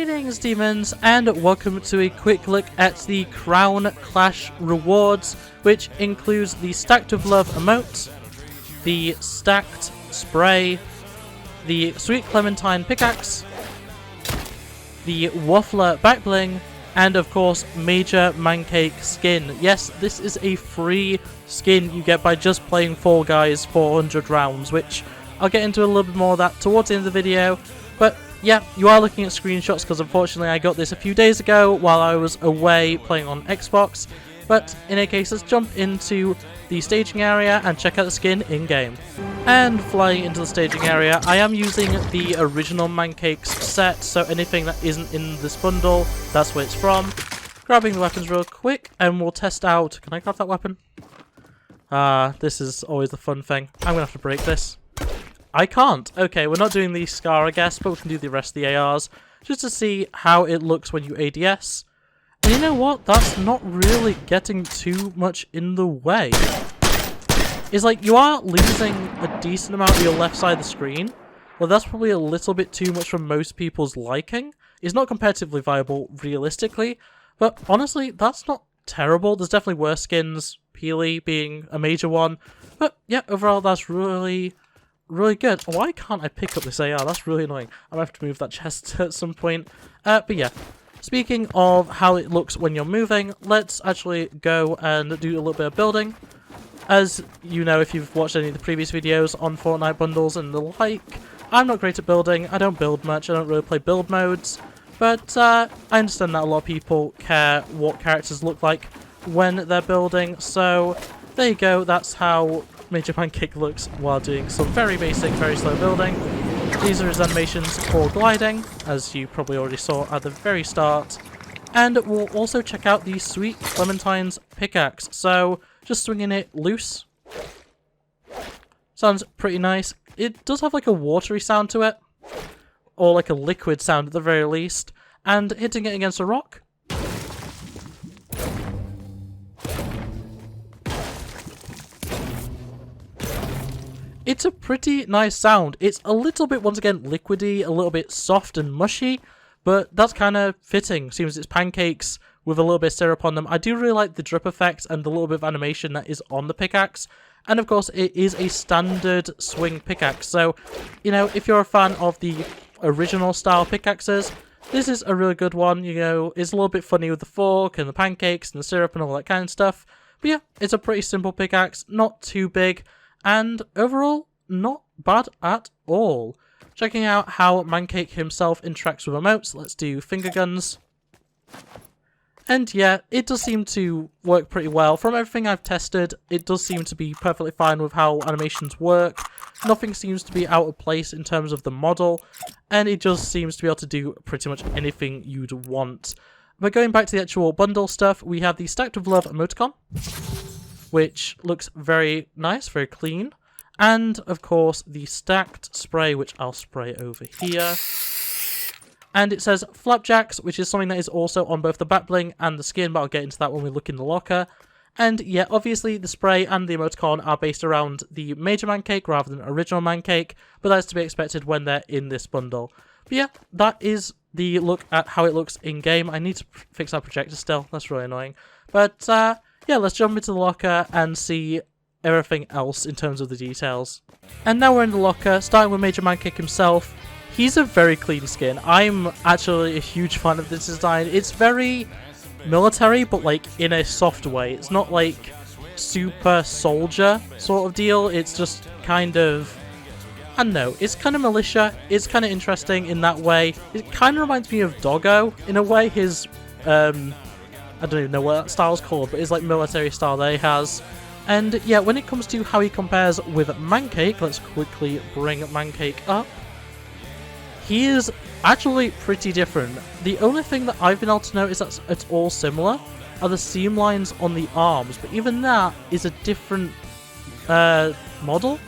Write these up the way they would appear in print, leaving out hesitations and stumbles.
Greetings demons, and welcome to a quick look at the Crown Clash rewards, which includes the Stacked with Love emote, the Stacked Spray, the Sweet Clementine pickaxe, the Waffler back bling, and of course Major Mancake skin. Yes, this is a free skin you get by just playing Fall Guys 400 rounds, which I'll get into a little bit more of that towards the end of the video. But yeah, you are looking at screenshots because unfortunately I got this a few days ago while I was away playing on Xbox. But in any case, let's jump into the staging area and check out the skin in-game. And flying into the staging area, I am using the original Mancake's set, so anything that isn't in this bundle, that's where it's from. Grabbing the weapons real quick, and we'll test out... Can I grab that weapon? This is always the fun thing. I'm gonna have to break this. I can't. Okay, we're not doing the Scar, I guess, but we can do the rest of the ARs, just to see how it looks when you ADS. And you know what? That's not really getting too much in the way. It's like, you are losing a decent amount of your left side of the screen. Well, that's probably a little bit too much for most people's liking. It's not competitively viable, realistically, but honestly, that's not terrible. There's definitely worse skins, Peely being a major one. But yeah, overall, that's really good. Why can't I pick up this AR? That's really annoying. I'm gonna have to move that chest at some point. But yeah. Speaking of how it looks when you're moving, let's actually go and do a little bit of building. As you know, if you've watched any of the previous videos on Fortnite bundles and the like, I'm not great at building. I don't build much. I don't really play build modes. But I understand that a lot of people care what characters look like when they're building. So there you go. That's how Major Mancake looks while doing some very basic, very slow building. These are his animations for gliding, as you probably already saw at the very start. And we'll also check out the Sweet Clementine's pickaxe. So, just swinging it loose. Sounds pretty nice. It does have like a watery sound to it. Or like a liquid sound at the very least. And hitting it against a rock. It's a pretty nice sound. It's a little bit, once again, liquidy, a little bit soft and mushy, but that's kind of fitting, seeing as it's pancakes with a little bit of syrup on them. I do really like the drip effect and the little bit of animation that is on the pickaxe, and of course it is a standard swing pickaxe, so, you know, if you're a fan of the original style pickaxes, this is a really good one. You know, it's a little bit funny with the fork and the pancakes and the syrup and all that kind of stuff, but yeah, it's a pretty simple pickaxe, not too big, and overall, not bad at all. Checking out how Mancake himself interacts with emotes, let's do finger guns. And yeah, it does seem to work pretty well. From everything I've tested, it does seem to be perfectly fine with how animations work. Nothing seems to be out of place in terms of the model, and it just seems to be able to do pretty much anything you'd want. But going back to the actual bundle stuff, we have the Stacked with Love emoticon, which looks very nice, very clean. And, of course, the Stacked Spray, which I'll spray over here. And it says Flapjacks, which is something that is also on both the back bling and the skin, but I'll get into that when we look in the locker. And, yeah, obviously the spray and the emoticon are based around the Major Mancake rather than original Mancake, but that's to be expected when they're in this bundle. But yeah, that is the look at how it looks in-game. I need to fix that projector still, that's really annoying. But, yeah, let's jump into the locker and see everything else in terms of the details. And now we're in the locker, starting with Major Mancake himself. He's a very clean skin. I'm actually a huge fan of this design. It's very military, but like in a soft way. It's not like super soldier sort of deal. It's just kind of, I don't know, it's kind of militia. It's kind of interesting in that way. It kind of reminds me of Doggo in a way. His, I don't even know what that style's called, but it's like military style that he has. And yeah, when it comes to how he compares with Mancake, let's quickly bring Mancake up. He is actually pretty different. The only thing that I've been able to notice that's it's all similar are the seam lines on the arms, but even that is a different model,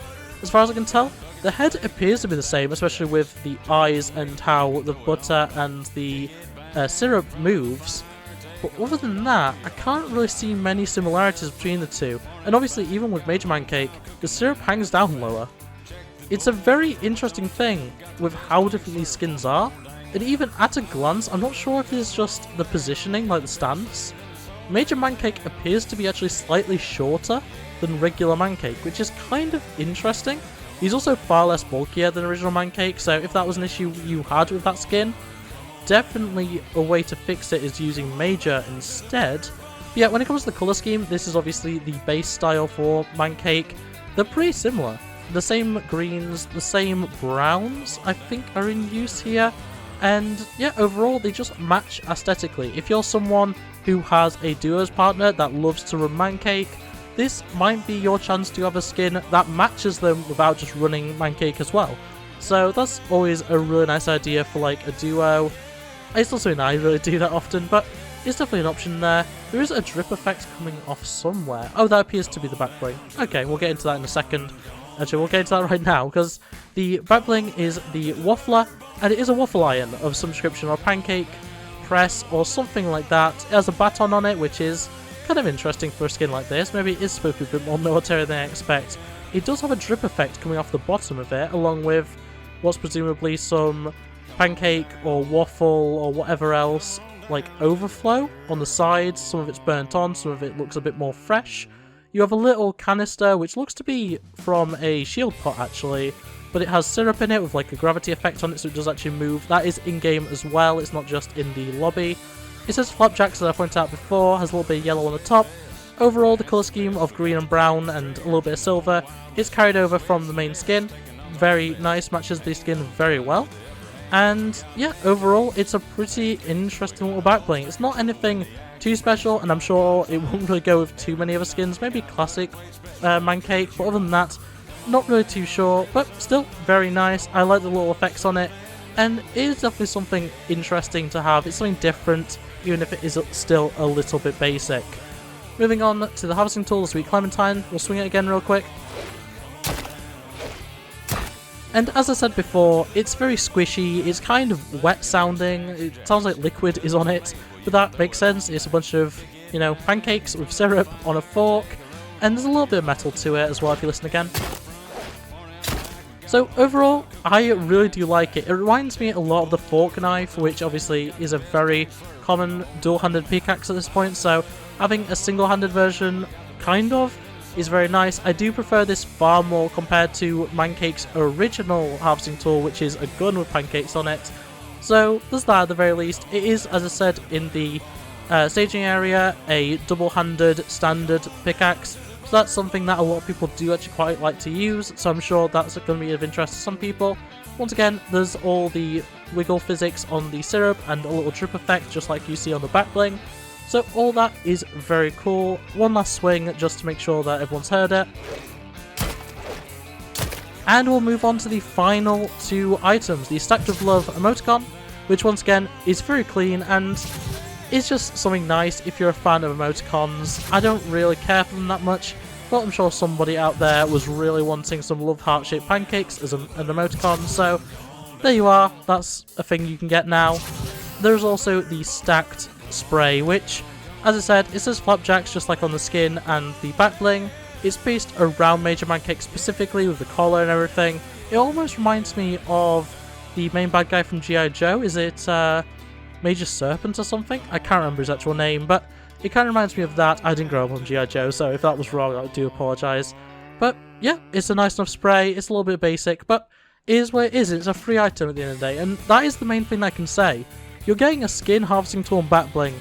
as far as I can tell. The head appears to be the same, especially with the eyes and how the butter and the syrup moves. But other than that, I can't really see many similarities between the two. And obviously, even with Major Mancake, the syrup hangs down lower. It's a very interesting thing with how different these skins are. and even at a glance, I'm not sure if it's just the positioning, like the stance. Major Mancake appears to be actually slightly shorter than regular Mancake, which is kind of interesting. He's also far less bulkier than original Mancake, so if that was an issue you had with that skin, definitely a way to fix it is using Major instead. But yeah, when it comes to the colour scheme, this is obviously the base style for Mancake. They're pretty similar. The same greens, the same browns, I think, are in use here. And yeah, overall, they just match aesthetically. If you're someone who has a duos partner that loves to run Mancake, this might be your chance to have a skin that matches them without just running Mancake as well. So that's always a really nice idea for like a duo. It's not something I really do that often, but it's definitely an option there. There is a drip effect coming off somewhere. Oh, that appears to be the back bling. Okay, we'll get into that in a second. Actually, we'll get into that right now, because the back bling is the Waffler, and it is a waffle iron of some description, or pancake press, or something like that. It has a baton on it, which is kind of interesting for a skin like this. Maybe it is supposed to be a bit more military than I expect. It does have a drip effect coming off the bottom of it, along with what's presumably some pancake or waffle or whatever else, like overflow on the sides. Some of it's burnt on, some of it looks a bit more fresh. You have a little canister, which looks to be from a shield pot actually, but it has syrup in it with like a gravity effect on it, so it does actually move. That is in-game as well, it's not just in the lobby. It says flapjacks, as I pointed out before, has a little bit of yellow on the top. Overall, the colour scheme of green and brown and a little bit of silver is carried over from the main skin. Very nice, matches the skin very well. And yeah, overall, it's a pretty interesting little back bling. It's not anything too special, and I'm sure it won't really go with too many other skins. Maybe classic Mancake, but other than that, not really too sure. But still, very nice. I like the little effects on it, and it is definitely something interesting to have. It's something different, even if it is still a little bit basic. Moving on to the harvesting tool, the Sweet Clementine. We'll swing it again real quick. And as I said before, it's very squishy, it's kind of wet sounding, it sounds like liquid is on it, but that makes sense. It's a bunch of, you know, pancakes with syrup on a fork, and there's a little bit of metal to it as well if you listen again. So overall, I really do like it. It reminds me a lot of the fork knife, which obviously is a very common dual-handed pickaxe at this point, so having a single-handed version, kind of, is very nice. I do prefer this far more compared to Mancake's original harvesting tool, which is a gun with pancakes on it. So there's that at the very least. It is, as I said in the staging area, a double-handed standard pickaxe. So that's something that a lot of people do actually quite like to use, so I'm sure that's going to be of interest to some people. Once again, there's all the wiggle physics on the syrup and a little drip effect just like you see on the back bling. So all that is very cool. One last swing just to make sure that everyone's heard it. And we'll move on to the final two items, the Stacked with Love emoticon, which once again is very clean and is just something nice if you're a fan of emoticons. I don't really care for them that much, but I'm sure somebody out there was really wanting some love heart-shaped pancakes as an emoticon, so there you are, that's a thing you can get now. There's also the Stacked spray, which, as I said, it says flapjacks just like on the skin and the back bling. It's based around Major Mancake specifically with the collar and everything. It almost reminds me of the main bad guy from G.I. Joe. Is it Major Serpent or something? I can't remember his actual name, but it kind of reminds me of that. I didn't grow up on G.I. Joe, so if that was wrong, I do apologise. But yeah, it's a nice enough spray. It's a little bit basic, but it is what it is. It's a free item at the end of the day, and that is the main thing I can say. You're getting a skin, harvesting tool, and back bling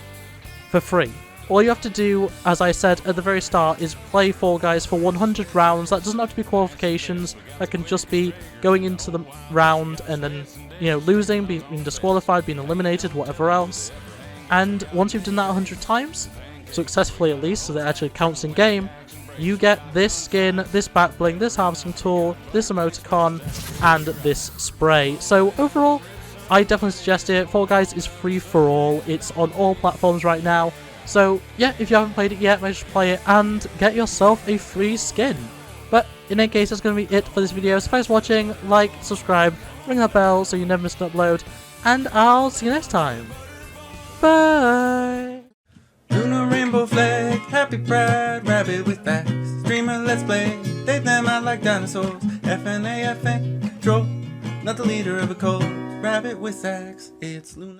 for free. All you have to do, as I said at the very start, is play Fall Guys for 100 rounds. That doesn't have to be qualifications. That can just be going into the round and then, you know, losing, being disqualified, being eliminated, whatever else. And once you've done that 100 times, successfully at least, so that it actually counts in game, you get this skin, this back bling, this harvesting tool, this emoticon, and this spray. So overall, I definitely suggest it. Fall Guys is free for all. It's on all platforms right now. So yeah, if you haven't played it yet, make sure to play it and get yourself a free skin. But in any case, that's going to be it for this video. So thanks for watching, like, subscribe, ring that bell so you never miss an upload, and I'll see you next time. Bye! Lunar rainbow flag, happy pride, rabbit with facts. Streamer let's play, they them out like dinosaurs. FNAFN, troll. not the leader of a cult. Rabbit with sax, it's Luna.